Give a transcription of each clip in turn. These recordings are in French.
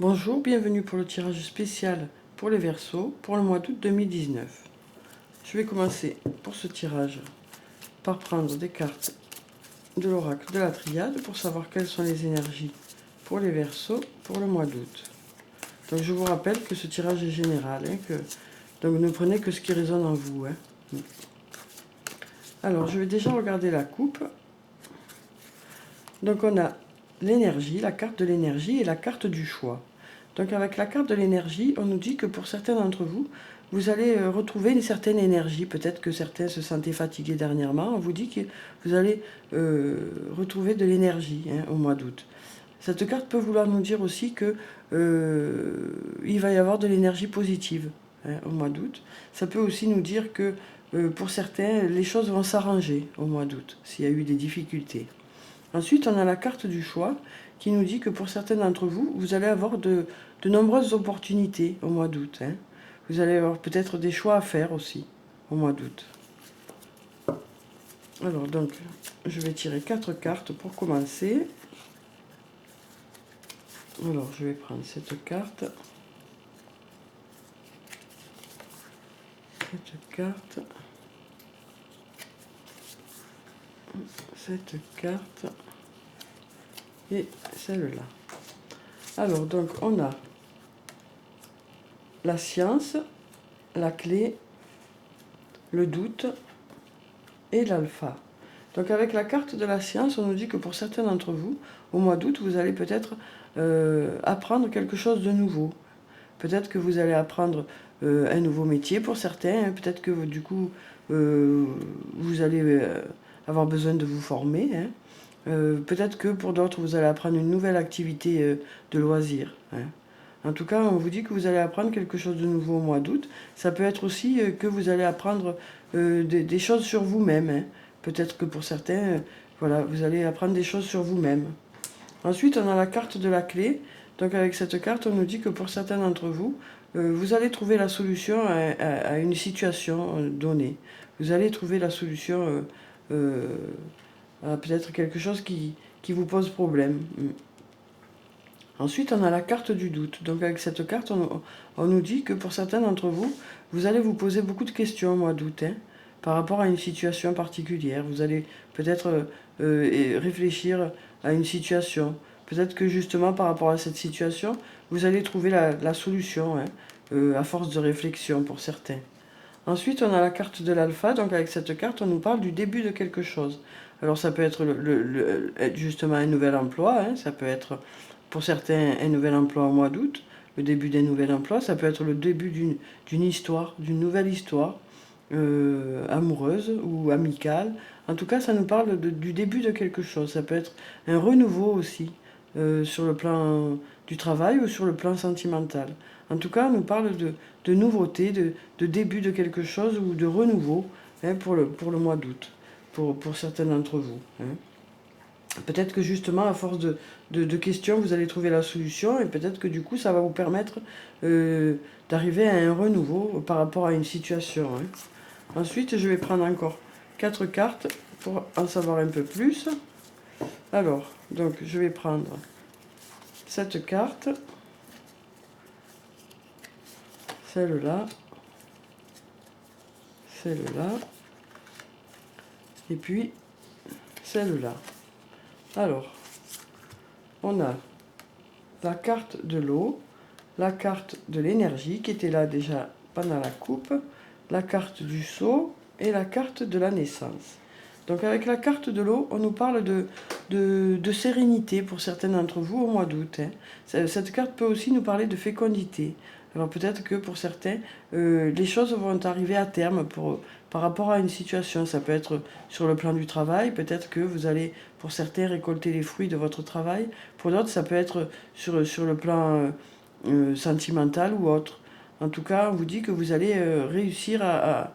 Bonjour, bienvenue pour le tirage spécial pour les Verseaux pour le mois d'août 2019. Je vais commencer pour ce tirage par prendre des cartes de l'oracle de la Triade pour savoir quelles sont les énergies pour les Verseaux pour le mois d'août. Donc je vous rappelle que ce tirage est général, donc ne prenez que ce qui résonne en vous. Alors je vais déjà regarder la coupe. Donc on a l'énergie, la carte de l'énergie et la carte du choix. Donc avec la carte de l'énergie, on nous dit que pour certains d'entre vous, vous allez retrouver une certaine énergie. Peut-être que certains se sentaient fatigués dernièrement. On vous dit que vous allez retrouver de l'énergie au mois d'août. Cette carte peut vouloir nous dire aussi que il va y avoir de l'énergie positive au mois d'août. Ça peut aussi nous dire que pour certains, les choses vont s'arranger au mois d'août, s'il y a eu des difficultés. Ensuite, on a la carte du choix qui nous dit que pour certains d'entre vous, vous allez avoir de nombreuses opportunités au mois d'août. Vous allez avoir peut-être des choix à faire aussi au mois d'août. Alors donc, je vais tirer 4 cartes pour commencer. Alors, je vais prendre cette carte. Cette carte. Cette carte. Et celle-là. Alors, donc, on a la science, la clé, le doute et l'alpha. Donc avec la carte de la science, on nous dit que pour certains d'entre vous, au mois d'août, vous allez peut-être apprendre quelque chose de nouveau. Peut-être que vous allez apprendre un nouveau métier pour certains. Peut-être que du coup, vous allez avoir besoin de vous former. Peut-être que pour d'autres, vous allez apprendre une nouvelle activité de loisir. En tout cas, on vous dit que vous allez apprendre quelque chose de nouveau au mois d'août. Ça peut être aussi que vous allez apprendre des choses sur vous-même. Peut-être que pour certains, voilà, vous allez apprendre des choses sur vous-même. Ensuite, on a la carte de la clé. Donc avec cette carte, on nous dit que pour certains d'entre vous, vous allez trouver la solution à une situation donnée. Vous allez trouver la solution à peut-être quelque chose qui vous pose problème. Ensuite, on a la carte du doute. Donc avec cette carte, on nous dit que pour certains d'entre vous, vous allez vous poser beaucoup de questions au mois d'août, par rapport à une situation particulière. Vous allez peut-être réfléchir à une situation. Peut-être que justement par rapport à cette situation, vous allez trouver la solution, à force de réflexion pour certains. Ensuite, on a la carte de l'alpha. Donc avec cette carte, on nous parle du début de quelque chose. Alors ça peut être justement un nouvel emploi, ça peut être pour certains un nouvel emploi au mois d'août, le début d'un nouvel emploi, ça peut être le début d'une histoire, d'une nouvelle histoire amoureuse ou amicale. En tout cas, ça nous parle du début de quelque chose. Ça peut être un renouveau aussi sur le plan du travail ou sur le plan sentimental. En tout cas, on nous parle de nouveauté, de début de quelque chose ou de renouveau pour le mois d'août, pour certains d'entre vous. Peut-être que justement, à force de questions, vous allez trouver la solution et peut-être que du coup, ça va vous permettre d'arriver à un renouveau par rapport à une situation. Ensuite, je vais prendre encore 4 cartes pour en savoir un peu plus. Alors, donc, je vais prendre cette carte, celle-là, celle-là, et puis celle-là. Alors, on a la carte de l'eau, la carte de l'énergie qui était là déjà pendant la coupe, la carte du sceau et la carte de la naissance. Donc avec la carte de l'eau, on nous parle de sérénité pour certains d'entre vous au mois d'août. Cette carte peut aussi nous parler de fécondité. Alors peut-être que pour certains, les choses vont arriver à terme par rapport à une situation. Ça peut être sur le plan du travail, peut-être que vous allez, pour certains, récolter les fruits de votre travail. Pour d'autres, ça peut être sur le plan sentimental ou autre. En tout cas, on vous dit que vous allez réussir à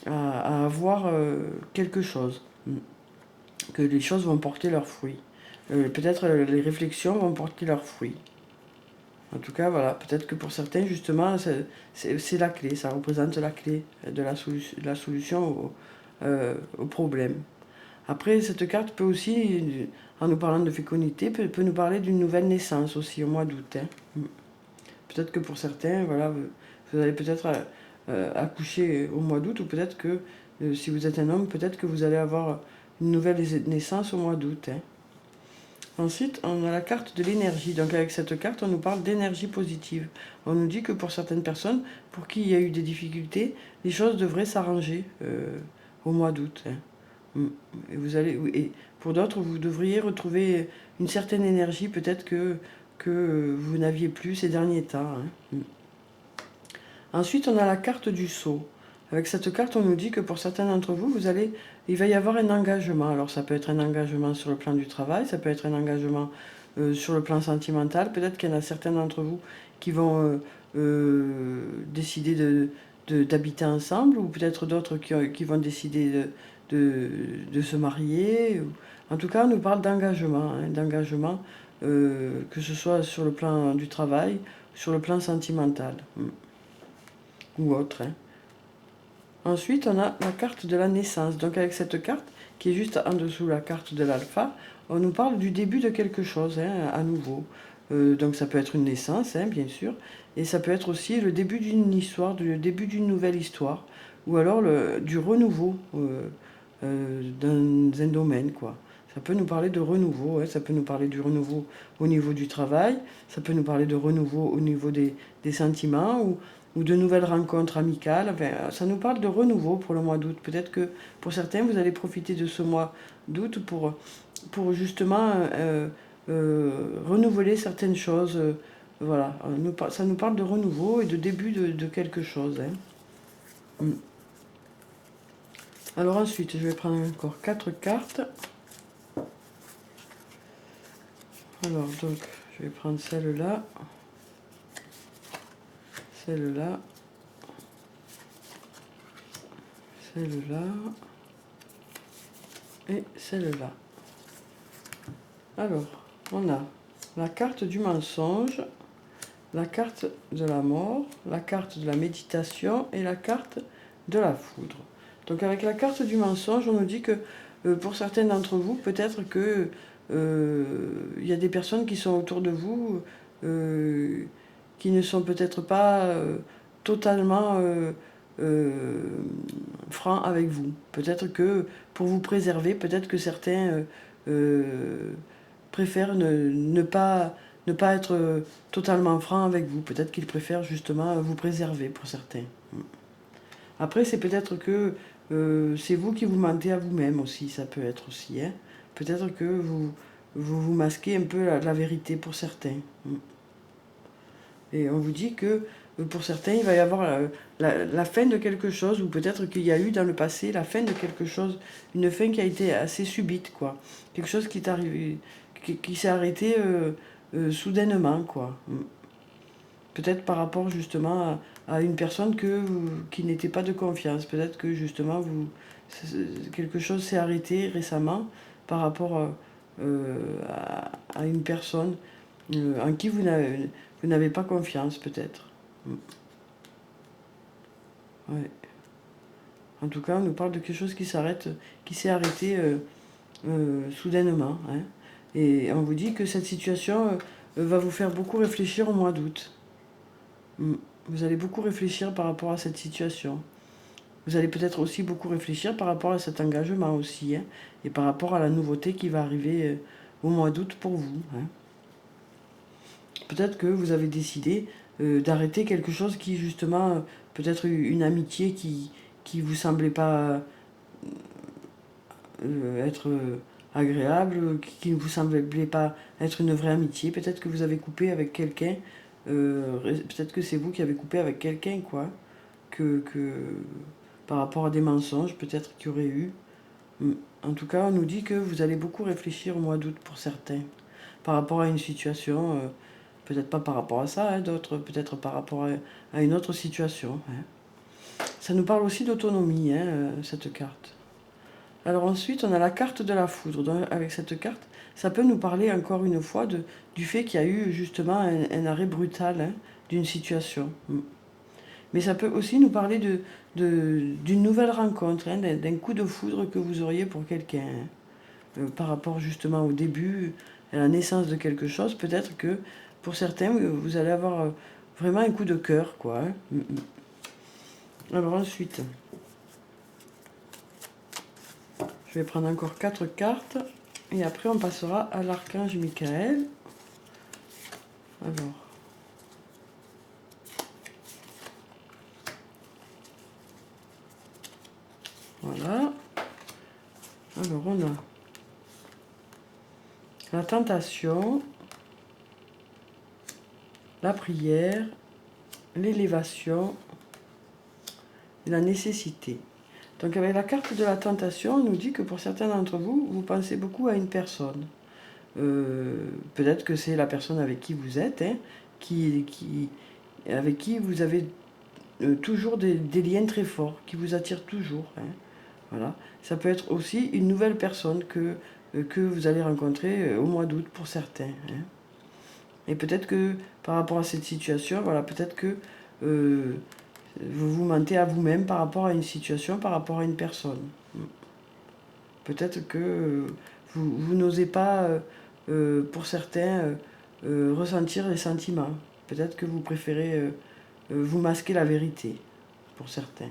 avoir quelque chose, que les choses vont porter leurs fruits. Peut-être les réflexions vont porter leurs fruits. En tout cas, voilà, peut-être que pour certains, justement, c'est la clé, ça représente la clé de la solution au problème. Après, cette carte peut aussi, en nous parlant de fécondité, peut nous parler d'une nouvelle naissance aussi au mois d'août. Hein. Peut-être que pour certains, voilà, vous allez peut-être accoucher au mois d'août, ou peut-être que si vous êtes un homme, peut-être que vous allez avoir une nouvelle naissance au mois d'août. Hein. Ensuite, on a la carte de l'énergie. Donc avec cette carte, on nous parle d'énergie positive. On nous dit que pour certaines personnes, pour qui il y a eu des difficultés, les choses devraient s'arranger au mois d'août. Hein. Et, et pour d'autres, vous devriez retrouver une certaine énergie, peut-être que vous n'aviez plus ces derniers temps. Hein. Ensuite, on a la carte du sceau. Avec cette carte, on nous dit que pour certains d'entre vous, il va y avoir un engagement. Alors ça peut être un engagement sur le plan du travail, ça peut être un engagement sur le plan sentimental. Peut-être qu'il y en a certains d'entre vous qui vont décider d'habiter ensemble, ou peut-être d'autres qui vont décider de se marier. En tout cas, on nous parle d'engagement, hein, d'engagement, que ce soit sur le plan du travail, sur le plan sentimental, ou autre. Hein. Ensuite, on a la carte de la naissance. Donc avec cette carte, qui est juste en dessous la carte de l'alpha, on nous parle du début de quelque chose, hein, à nouveau. Donc ça peut être une naissance, hein, bien sûr, et ça peut être aussi le début d'une histoire, le début d'une nouvelle histoire, ou alors du renouveau dans un domaine, quoi. Ça peut nous parler de renouveau, hein, ça peut nous parler du renouveau au niveau du travail, ça peut nous parler de renouveau au niveau des sentiments, ou de nouvelles rencontres amicales. Enfin, ça nous parle de renouveau pour le mois d'août. Peut-être que pour certains, vous allez profiter de ce mois d'août pour justement renouveler certaines choses. Voilà, ça nous parle de renouveau et de début de quelque chose. Hein. Alors ensuite, je vais prendre encore 4 cartes. Alors donc, je vais prendre celle-là, celle-là, celle-là et celle-là. Alors, on a la carte du mensonge, la carte de la mort, la carte de la méditation et la carte de la foudre. Donc avec la carte du mensonge, on nous dit que pour certains d'entre vous, peut-être que il y a des personnes qui sont autour de vous qui ne sont peut-être pas totalement francs avec vous. Peut-être que pour vous préserver, peut-être que certains préfèrent ne pas être totalement francs avec vous. Peut-être qu'ils préfèrent justement vous préserver pour certains. Après, c'est peut-être que c'est vous qui vous mentez à vous-même aussi, ça peut être aussi. Hein. Peut-être que vous masquez un peu la vérité pour certains. Et on vous dit que pour certains, il va y avoir la fin de quelque chose, ou peut-être qu'il y a eu dans le passé la fin de quelque chose, une fin qui a été assez subite, quoi. Quelque chose qui est arrivé, qui s'est arrêté soudainement, quoi. Peut-être par rapport justement à une personne qui n'était pas de confiance. Peut-être que justement quelque chose s'est arrêté récemment par rapport à une personne en qui vous n'avez pas confiance, peut-être. Ouais. En tout cas, on nous parle de quelque chose qui s'est arrêté soudainement. Hein. Et on vous dit que cette situation va vous faire beaucoup réfléchir au mois d'août. Vous allez beaucoup réfléchir par rapport à cette situation. Vous allez peut-être aussi beaucoup réfléchir par rapport à cet engagement aussi, hein, et par rapport à la nouveauté qui va arriver au mois d'août pour vous. Hein. Peut-être que vous avez décidé d'arrêter quelque chose qui, justement, peut-être une amitié qui vous semblait pas être agréable, qui ne vous semblait pas être une vraie amitié. Peut-être que vous avez coupé avec quelqu'un. Peut-être que c'est vous qui avez coupé avec quelqu'un, quoi. Que par rapport à des mensonges, peut-être qu'il y aurait eu. En tout cas, on nous dit que vous allez beaucoup réfléchir au mois d'août pour certains. Par rapport à une situation, peut-être pas par rapport à ça, hein, d'autres, peut-être par rapport à une autre situation. Hein. Ça nous parle aussi d'autonomie, hein, cette carte. Alors ensuite, on a la carte de la foudre. Donc, avec cette carte, ça peut nous parler encore une fois du fait qu'il y a eu justement un arrêt brutal, hein, d'une situation. Mais ça peut aussi nous parler d'une nouvelle rencontre, hein, d'un coup de foudre que vous auriez pour quelqu'un. Hein. par rapport justement au début, à la naissance de quelque chose. Peut-être que pour certains, vous allez avoir vraiment un coup de cœur, quoi. Hein. Alors ensuite, je vais prendre encore 4 cartes et après on passera à l'archange Michael. Alors, voilà. Alors on a la tentation, la prière, l'élévation et la nécessité. Donc avec la carte de la tentation, on nous dit que pour certains d'entre vous, vous pensez beaucoup à une personne. Peut-être que c'est la personne avec qui vous êtes, hein, avec qui vous avez toujours des liens très forts, qui vous attirent toujours. Hein. Voilà. Ça peut être aussi une nouvelle personne que vous allez rencontrer au mois d'août pour certains. Hein. Et peut-être que par rapport à cette situation, voilà, peut-être que vous vous mentez à vous-même par rapport à une situation, par rapport à une personne. Peut-être que vous n'osez pas, pour certains, ressentir les sentiments. Peut-être que vous préférez vous masquer la vérité, pour certains.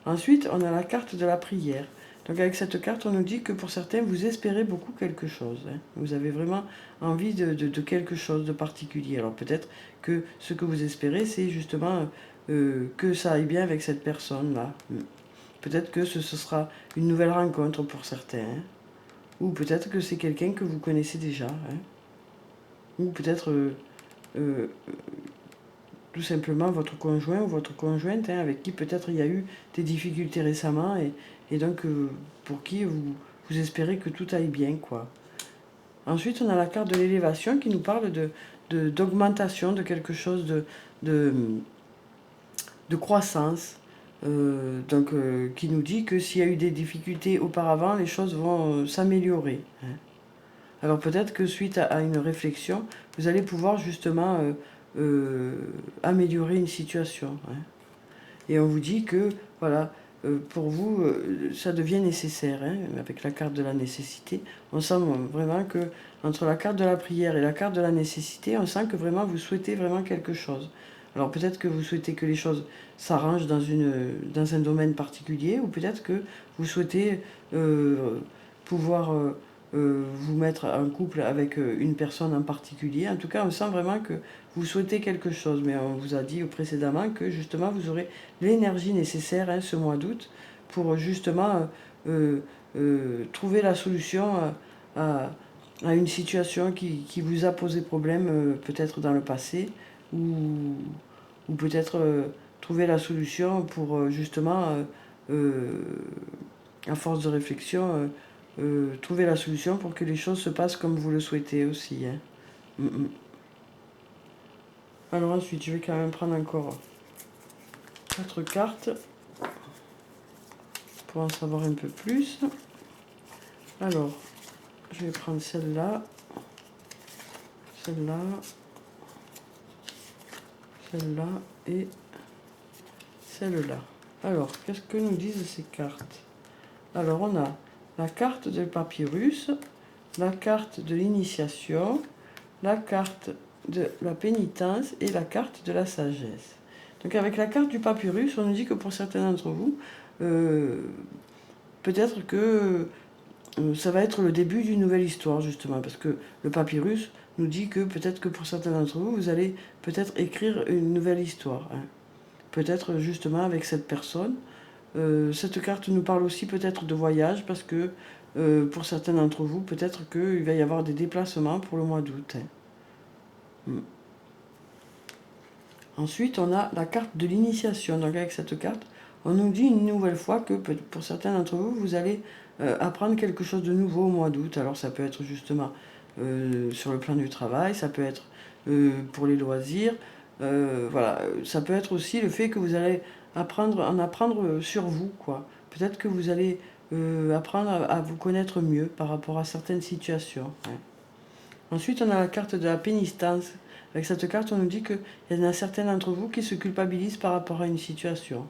Ensuite, on a la carte de la prière. Donc avec cette carte, on nous dit que pour certains, vous espérez beaucoup quelque chose. Hein. Vous avez vraiment envie de quelque chose de particulier. Alors peut-être que ce que vous espérez, c'est justement que ça aille bien avec cette personne-là. Peut-être que ce sera une nouvelle rencontre pour certains. Hein. Ou peut-être que c'est quelqu'un que vous connaissez déjà. Hein. Ou peut-être tout simplement votre conjoint ou votre conjointe, hein, avec qui peut-être il y a eu des difficultés récemment et donc pour qui vous espérez que tout aille bien, quoi. Ensuite, on a la carte de l'élévation qui nous parle d'augmentation de quelque chose, de croissance. Qui nous dit que s'il y a eu des difficultés auparavant, les choses vont s'améliorer. Hein. Alors peut-être que suite à une réflexion, vous allez pouvoir justement améliorer une situation. Hein. Et on vous dit que, voilà, pour vous, ça devient nécessaire. Hein, avec la carte de la nécessité, on sent vraiment que entre la carte de la prière et la carte de la nécessité, on sent que vraiment vous souhaitez vraiment quelque chose. Alors peut-être que vous souhaitez que les choses s'arrangent dans un domaine particulier, ou peut-être que vous souhaitez pouvoir vous mettre en couple avec une personne en particulier. En tout cas, on sent vraiment que vous souhaitez quelque chose, mais on vous a dit précédemment que justement vous aurez l'énergie nécessaire ce mois d'août pour justement trouver la solution à une situation qui vous a posé problème peut-être dans le passé, ou peut-être trouver la solution pour justement, à force de réflexion, trouver la solution pour que les choses se passent comme vous le souhaitez aussi. Hein. Alors ensuite, je vais quand même prendre encore 4 cartes pour en savoir un peu plus. Alors, je vais prendre celle-là, celle-là, celle-là et celle-là. Alors, qu'est-ce que nous disent ces cartes? Alors, on a la carte de papyrus, la carte de l'initiation, la carte de la pénitence et la carte de la sagesse. Donc avec la carte du papyrus, on nous dit que pour certains d'entre vous, peut-être que ça va être le début d'une nouvelle histoire, justement, parce que le papyrus nous dit que peut-être que pour certains d'entre vous, vous allez peut-être écrire une nouvelle histoire. Hein. Peut-être justement avec cette personne. Cette carte nous parle aussi peut-être de voyage, parce que pour certains d'entre vous, peut-être qu'il va y avoir des déplacements pour le mois d'août. Hein. Ensuite, on a la carte de l'initiation. Donc avec cette carte, on nous dit une nouvelle fois que pour certains d'entre vous, vous allez apprendre quelque chose de nouveau au mois d'août. Alors ça peut être justement sur le plan du travail, ça peut être pour les loisirs. Voilà, ça peut être aussi le fait que vous allez en apprendre sur vous, quoi. Peut-être que vous allez apprendre à vous connaître mieux par rapport à certaines situations. Hein. Ensuite, on a la carte de la pénitence. Avec cette carte, on nous dit qu'il y en a certains d'entre vous qui se culpabilisent par rapport à une situation.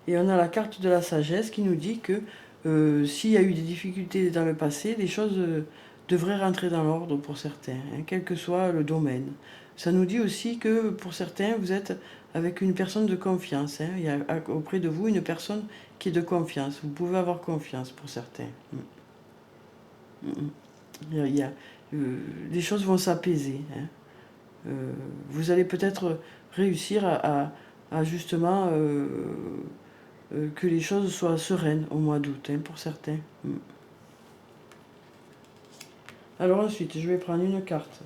Et on a la carte de la sagesse qui nous dit que s'il y a eu des difficultés dans le passé, les choses devraient rentrer dans l'ordre pour certains, hein, quel que soit le domaine. Ça nous dit aussi que pour certains, vous êtes avec une personne de confiance. Hein. Il y a auprès de vous une personne qui est de confiance. Vous pouvez avoir confiance pour certains. Il y a, les choses vont s'apaiser. Hein. Vous allez peut-être réussir à justement que les choses soient sereines au mois d'août, hein, pour certains. Alors ensuite, je vais prendre une carte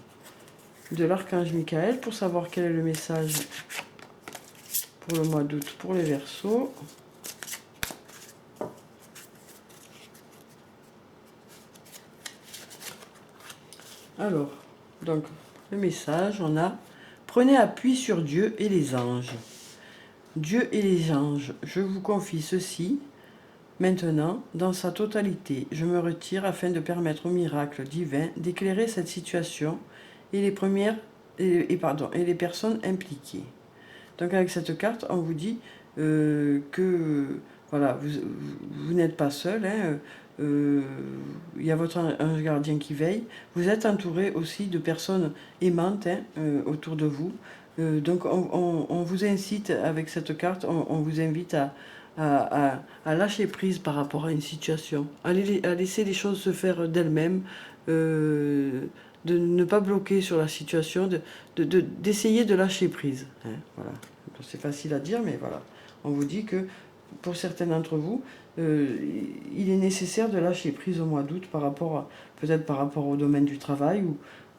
de l'archange Michael pour savoir quel est le message pour le mois d'août pour les Verseaux. Alors, donc, le message, on a « Prenez appui sur Dieu et les anges. Dieu et les anges, je vous confie ceci. Maintenant, dans sa totalité, je me retire afin de permettre au miracle divin d'éclairer cette situation et les personnes impliquées. » Donc avec cette carte, on vous dit que voilà, vous n'êtes pas seul. Hein, il y a votre ange gardien qui veille. Vous êtes entouré aussi de personnes aimantes, hein, autour de vous. Donc on vous incite avec cette carte, on vous invite à lâcher prise par rapport à une situation, à laisser les choses se faire d'elles-mêmes, de ne pas bloquer sur la situation, d'essayer de lâcher prise. Hein, voilà. C'est facile à dire, mais voilà. On vous dit que pour certains d'entre vous, il est nécessaire de lâcher prise au mois d'août peut-être par rapport au domaine du travail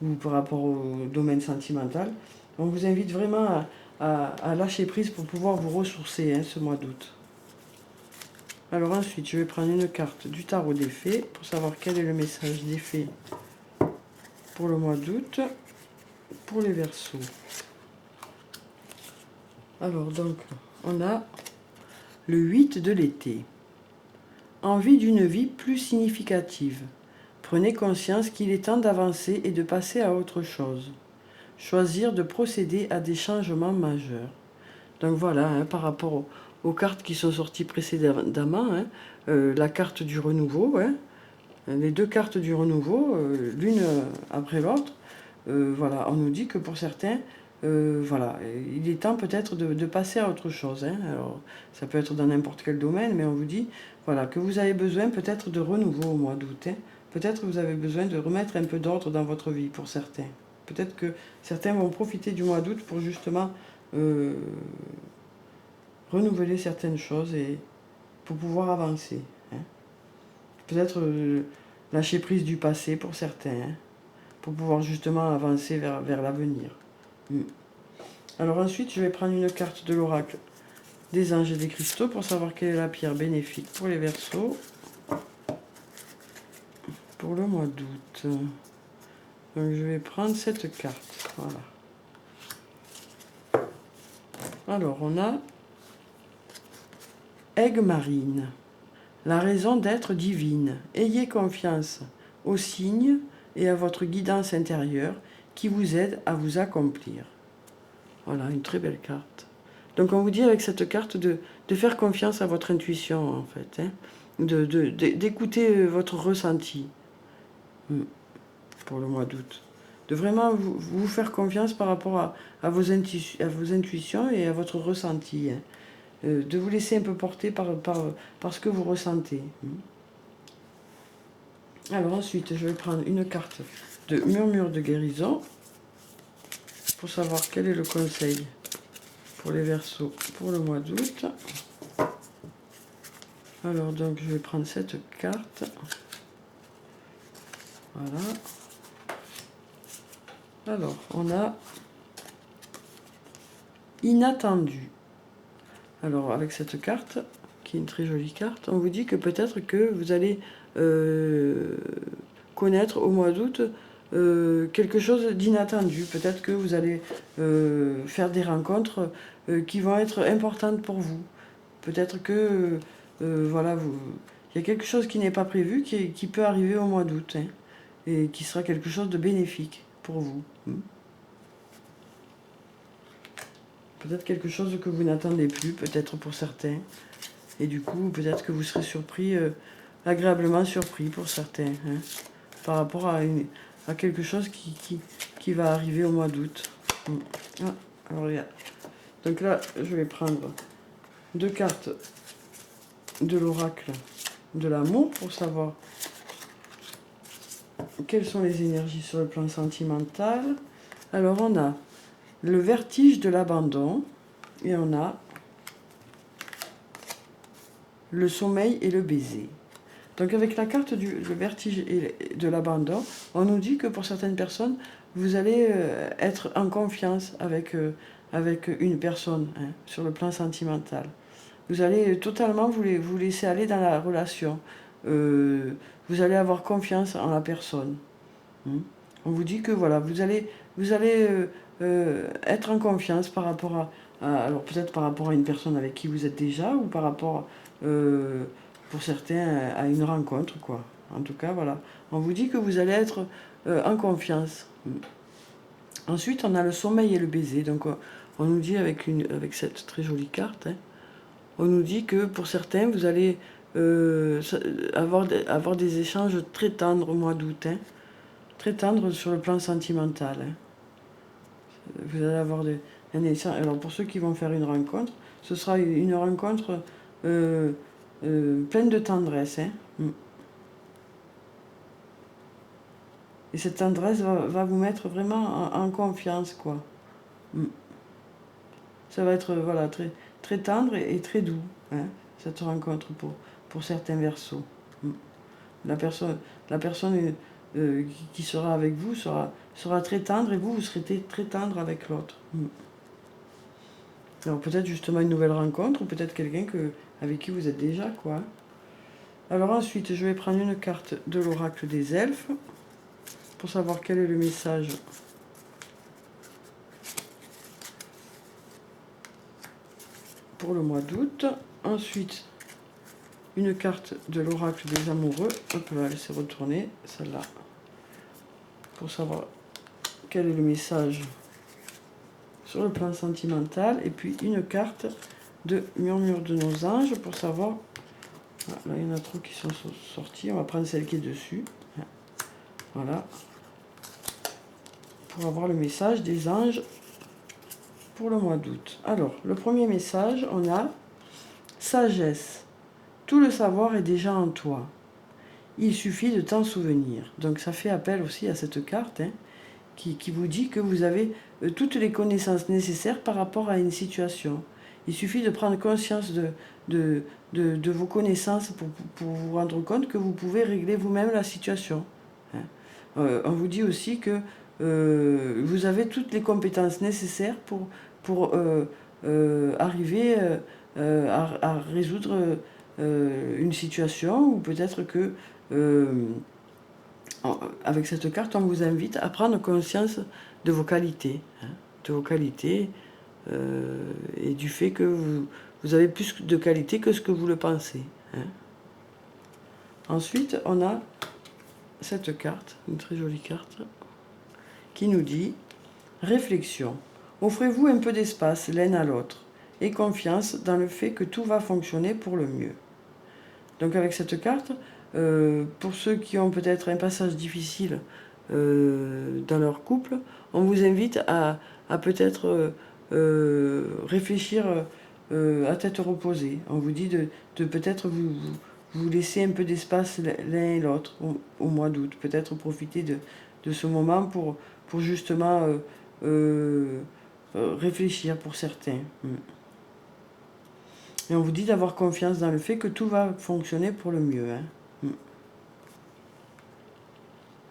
ou par rapport au domaine sentimental. On vous invite vraiment à lâcher prise pour pouvoir vous ressourcer, hein, ce mois d'août. Alors ensuite, je vais prendre une carte du tarot des fées pour savoir quel est le message des fées pour le mois d'août pour les Verseaux. Alors donc, on a le 8 de l'été. Envie d'une vie plus significative. Prenez conscience qu'il est temps d'avancer et de passer à autre chose. Choisir de procéder à des changements majeurs. Donc voilà, hein, par rapport aux cartes qui sont sorties précédemment, hein, la carte du renouveau, hein, les deux cartes du renouveau, l'une après l'autre, voilà, on nous dit que pour certains, voilà, il est temps peut-être de passer à autre chose. Hein. Alors, ça peut être dans n'importe quel domaine, mais on vous dit voilà, que vous avez besoin peut-être de renouveau au mois d'août. Hein. Peut-être que vous avez besoin de remettre un peu d'ordre dans votre vie pour certains. Peut-être que certains vont profiter du mois d'août pour justement renouveler certaines choses et pour pouvoir avancer. Hein. Peut-être lâcher prise du passé pour certains, hein, pour pouvoir justement avancer vers l'avenir. Alors ensuite, je vais prendre une carte de l'oracle des anges et des cristaux pour savoir quelle est la pierre bénéfique pour les Verseaux pour le mois d'août. Donc je vais prendre cette carte. Voilà. Alors on a Aigue marine. La raison d'être divine. Ayez confiance aux signes et à votre guidance intérieure qui vous aide à vous accomplir. Voilà, une très belle carte. Donc on vous dit avec cette carte de faire confiance à votre intuition, en fait. Hein, d'écouter votre ressenti pour le mois d'août. De vraiment vous faire confiance par rapport à vos intuitions et à votre ressenti. Hein. De vous laisser un peu porter par ce que vous ressentez. Alors ensuite, je vais prendre une carte de murmure de guérison pour savoir quel est le conseil pour les Verseaux pour le mois d'août. Alors donc, je vais prendre cette carte. Voilà. Alors, on a inattendu. Alors, avec cette carte, qui est une très jolie carte, on vous dit que peut-être que vous allez connaître au mois d'août quelque chose d'inattendu. Peut-être que vous allez faire des rencontres qui vont être importantes pour vous. Peut-être que voilà, il y a quelque chose qui n'est pas prévu, qui peut arriver au mois d'août, hein, et qui sera quelque chose de bénéfique pour vous. Peut-être quelque chose que vous n'attendez plus, peut-être pour certains. Et du coup, peut-être que vous serez surpris agréablement surpris pour certains, hein, par rapport à quelque chose qui va arriver au mois d'août. Ah, alors regarde. Donc là, je vais prendre 2 cartes de l'oracle de l'amour pour savoir quelles sont les énergies sur le plan sentimental. Alors on a le vertige de l'abandon et on a le sommeil et le baiser. Donc avec la carte du le vertige et de l'abandon, on nous dit que pour certaines personnes, vous allez être en confiance avec une personne, hein, sur le plan sentimental. Vous allez totalement vous laisser aller dans la relation. Vous allez avoir confiance en la personne. On vous dit que voilà, vous allez être en confiance par rapport alors peut-être par rapport à une personne avec qui vous êtes déjà, ou par rapport, pour certains, à une rencontre, quoi. En tout cas, voilà. On vous dit que vous allez être en confiance. Ensuite, on a le sommeil et le baiser. Donc, on nous dit avec cette très jolie carte, hein, on nous dit que pour certains, vous allez avoir des échanges très tendres au mois d'août, hein, très tendres sur le plan sentimental, hein. Vous allez avoir un échange. Alors pour ceux qui vont faire une rencontre, ce sera une rencontre pleine de tendresse, hein. Et cette tendresse va vous mettre vraiment en confiance, quoi. Ça va être voilà, très, très tendre et très doux, hein, cette rencontre pour certains Verseaux. La personne qui sera avec vous sera très tendre, et vous serez très tendre avec l'autre. Alors peut-être justement une nouvelle rencontre, ou peut-être quelqu'un avec qui vous êtes déjà, quoi. Alors ensuite, je vais prendre une carte de l'oracle des elfes pour savoir quel est le message pour le mois d'août. Ensuite, une carte de l'oracle des amoureux. Hop là, laisser retourner celle-là pour savoir quel est le message sur le plan sentimental. Et puis une carte de murmure de nos anges pour savoir. Là, il y en a trop qui sont sortis. On va prendre celle qui est dessus. Voilà. Pour avoir le message des anges pour le mois d'août. Alors, le premier message, on a sagesse. Tout le savoir est déjà en toi. Il suffit de t'en souvenir. Donc ça fait appel aussi à cette carte, hein, qui vous dit que vous avez toutes les connaissances nécessaires par rapport à une situation. Il suffit de prendre conscience de vos connaissances pour vous rendre compte que vous pouvez régler vous-même la situation, hein. On vous dit aussi que vous avez toutes les compétences nécessaires pour arriver à résoudre une situation, ou peut-être que avec cette carte, on vous invite à prendre conscience de vos qualités, hein, de vos qualités, et du fait que vous avez plus de qualités que ce que vous le pensez, hein. Ensuite, on a cette carte, une très jolie carte, qui nous dit « Réflexion. Offrez-vous un peu d'espace l'un à l'autre et confiance dans le fait que tout va fonctionner pour le mieux. » Donc avec cette carte, pour ceux qui ont peut-être un passage difficile dans leur couple, on vous invite à peut-être réfléchir à tête reposée. On vous dit de peut-être vous laisser un peu d'espace l'un et l'autre au mois d'août. Peut-être profiter de ce moment pour justement réfléchir pour certains. Et on vous dit d'avoir confiance dans le fait que tout va fonctionner pour le mieux, hein.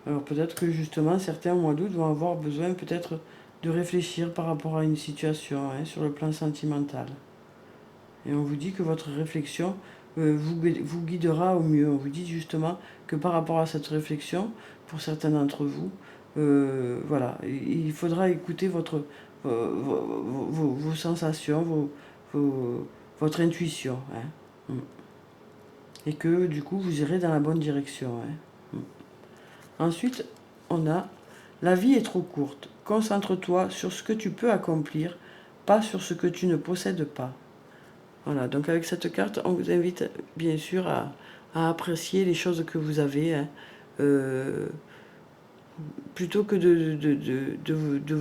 Alors peut-être que justement certains au mois d'août vont avoir besoin peut-être de réfléchir par rapport à une situation, hein, sur le plan sentimental. Et on vous dit que votre réflexion vous guidera au mieux. On vous dit justement que par rapport à cette réflexion, pour certains d'entre vous, voilà, il faudra écouter vos sensations, votre intuition, hein. Et que du coup vous irez dans la bonne direction, hein. Ensuite, on a « La vie est trop courte. Concentre-toi sur ce que tu peux accomplir, pas sur ce que tu ne possèdes pas. » Voilà, donc avec cette carte, on vous invite bien sûr à apprécier les choses que vous avez, hein, plutôt que de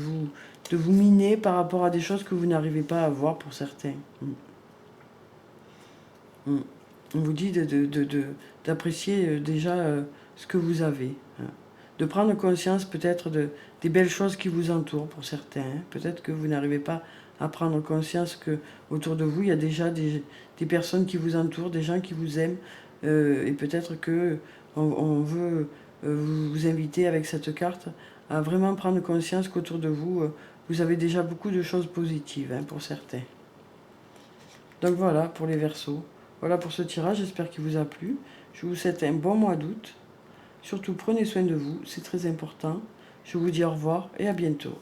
vous miner par rapport à des choses que vous n'arrivez pas à voir pour certains. On vous dit d'apprécier déjà ce que vous avez, hein. De prendre conscience peut-être des belles choses qui vous entourent pour certains, hein. Peut-être que vous n'arrivez pas à prendre conscience que autour de vous, il y a déjà des personnes qui vous entourent, des gens qui vous aiment, et peut-être que on veut vous inviter avec cette carte à vraiment prendre conscience qu'autour de vous, vous avez déjà beaucoup de choses positives, hein, pour certains. Donc voilà pour les Verseaux. Voilà pour ce tirage, j'espère qu'il vous a plu. Je vous souhaite un bon mois d'août. Surtout prenez soin de vous, c'est très important. Je vous dis au revoir et à bientôt.